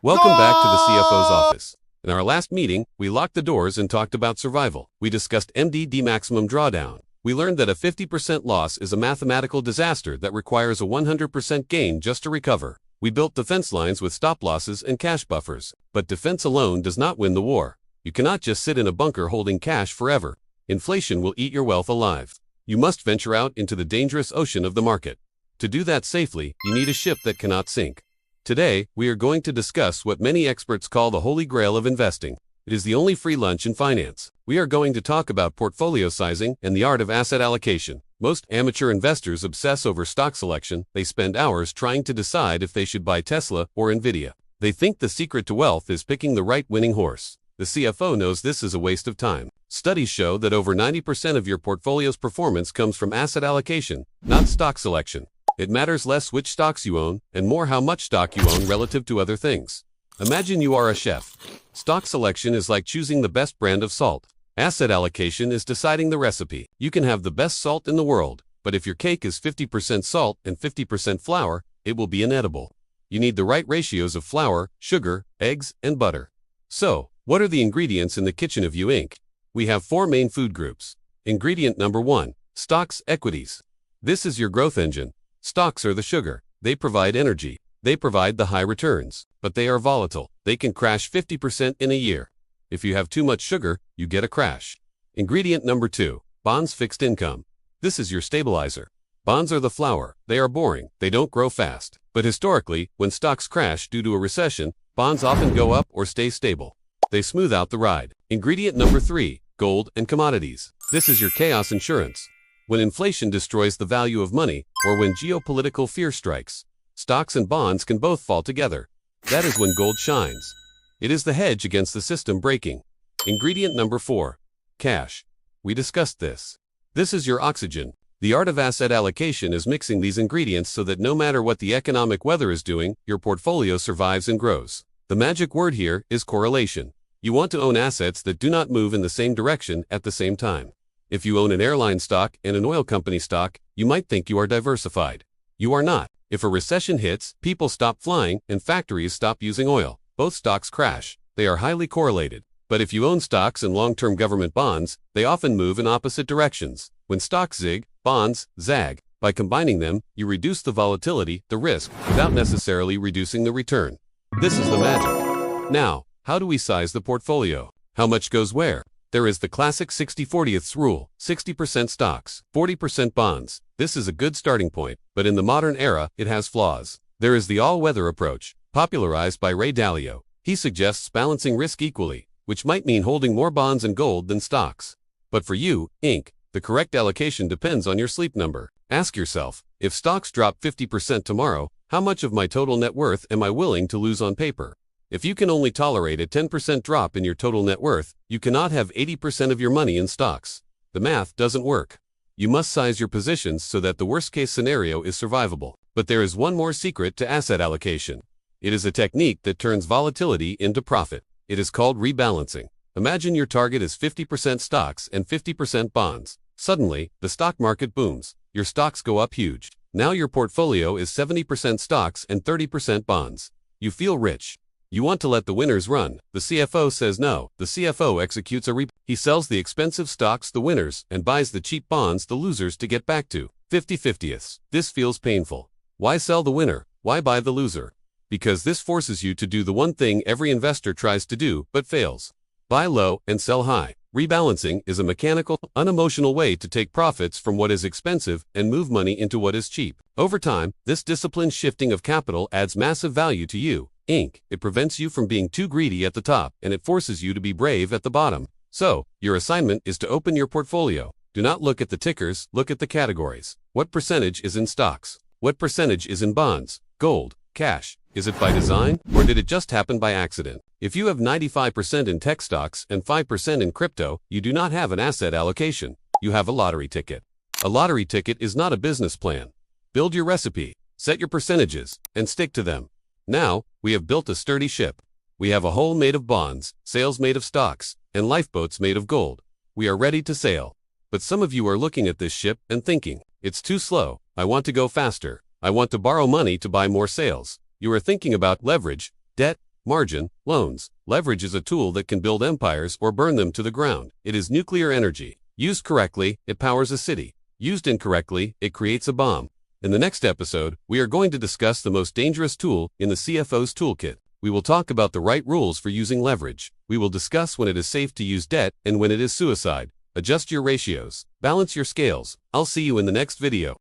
Welcome back to the CFO's office. In our last meeting, we locked the doors and talked about survival. We discussed MDD maximum drawdown. We learned that a 50% loss is a mathematical disaster that requires a 100% gain just to recover. We built defense lines with stop losses and cash buffers. But defense alone does not win the war. You cannot just sit in a bunker holding cash forever. Inflation will eat your wealth alive. You must venture out into the dangerous ocean of the market. To do that safely, you need a ship that cannot sink. Today, we are going to discuss what many experts call the holy grail of investing. It is the only free lunch in finance. We are going to talk about portfolio sizing and the art of asset allocation. Most amateur investors obsess over stock selection. They spend hours trying to decide if they should buy Tesla or Nvidia. They think the secret to wealth is picking the right winning horse. The CFO knows this is a waste of time. Studies show that over 90% of your portfolio's performance comes from asset allocation, not stock selection. It matters less which stocks you own, and more how much stock you own relative to other things. Imagine you are a chef. Stock selection is like choosing the best brand of salt. Asset allocation is deciding the recipe. You can have the best salt in the world, but if your cake is 50% salt and 50% flour, it will be inedible. You need the right ratios of flour, sugar, eggs, and butter. So, what are the ingredients in the kitchen of You Inc.? We have 4 main food groups. Ingredient number 1, stocks, equities. This is your growth engine. Stocks are the sugar. They provide energy. They provide the high returns, but they are volatile. They can crash 50% in a year. If you have too much sugar, you get a crash. Ingredient number 2, bonds, fixed income. This is your stabilizer. Bonds are the flour. They are boring. They don't grow fast. But historically, when stocks crash due to a recession, bonds often go up or stay stable. They smooth out the ride. Ingredient number 3, gold and commodities. This is your chaos insurance. When inflation destroys the value of money, or when geopolitical fear strikes, stocks and bonds can both fall together. That is when gold shines. It is the hedge against the system breaking. Ingredient number 4, cash. We discussed this. This is your oxygen. The art of asset allocation is mixing these ingredients so that no matter what the economic weather is doing, your portfolio survives and grows. The magic word here is correlation. You want to own assets that do not move in the same direction at the same time. If you own an airline stock and an oil company stock, you might think you are diversified. You are not. If a recession hits, people stop flying and factories stop using oil. Both stocks crash. They are highly correlated. But if you own stocks and long-term government bonds, they often move in opposite directions. When stocks zig, bonds zag. By combining them, you reduce the volatility, the risk, without necessarily reducing the return. This is the magic. Now, how do we size the portfolio? How much goes where? There is the classic 60-40ths rule, 60% stocks, 40% bonds. This is a good starting point, but in the modern era, it has flaws. There is the all-weather approach, popularized by Dalio. He suggests balancing risk equally, which might mean holding more bonds and gold than stocks. But for you, Inc., the correct allocation depends on your sleep number. Ask yourself, if stocks drop 50% tomorrow, how much of my total net worth am I willing to lose on paper? If you can only tolerate a 10% drop in your total net worth, you cannot have 80% of your money in stocks. The math doesn't work. You must size your positions so that the worst-case scenario is survivable. But there is one more secret to asset allocation. It is a technique that turns volatility into profit. It is called rebalancing. Imagine your target is 50% stocks and 50% bonds. Suddenly, the stock market booms. Your stocks go up huge. Now your portfolio is 70% stocks and 30% bonds. You feel rich. You want to let the winners run. The CFO says no. The CFO executes he sells the expensive stocks, the winners, and buys the cheap bonds, the losers, to get back to 50-50ths. This feels painful. Why sell the winner? Why buy the loser? Because this forces you to do the one thing every investor tries to do but fails. Buy low and sell high. Rebalancing is a mechanical, unemotional way to take profits from what is expensive and move money into what is cheap. Over time, this disciplined shifting of capital adds massive value to you, Inc. It prevents you from being too greedy at the top, and it forces you to be brave at the bottom. So, your assignment is to open your portfolio. Do not look at the tickers, look at the categories. What percentage is in stocks? What percentage is in bonds, gold, cash? Is it by design, or did it just happen by accident? If you have 95% in tech stocks and 5% in crypto, you do not have an asset allocation. You have a lottery ticket. A lottery ticket is not a business plan. Build your recipe, set your percentages, and stick to them. Now, we have built a sturdy ship. We have a hull made of bonds, sails made of stocks, and lifeboats made of gold. We are ready to sail. But some of you are looking at this ship and thinking, it's too slow. I want to go faster. I want to borrow money to buy more sails. You are thinking about leverage, debt, margin, loans. Leverage is a tool that can build empires or burn them to the ground. It is nuclear energy. Used correctly, it powers a city. Used incorrectly, it creates a bomb. In the next episode, we are going to discuss the most dangerous tool in the CFO's toolkit. We will talk about the right rules for using leverage. We will discuss when it is safe to use debt and when it is suicide. Adjust your ratios. Balance your scales. I'll see you in the next video.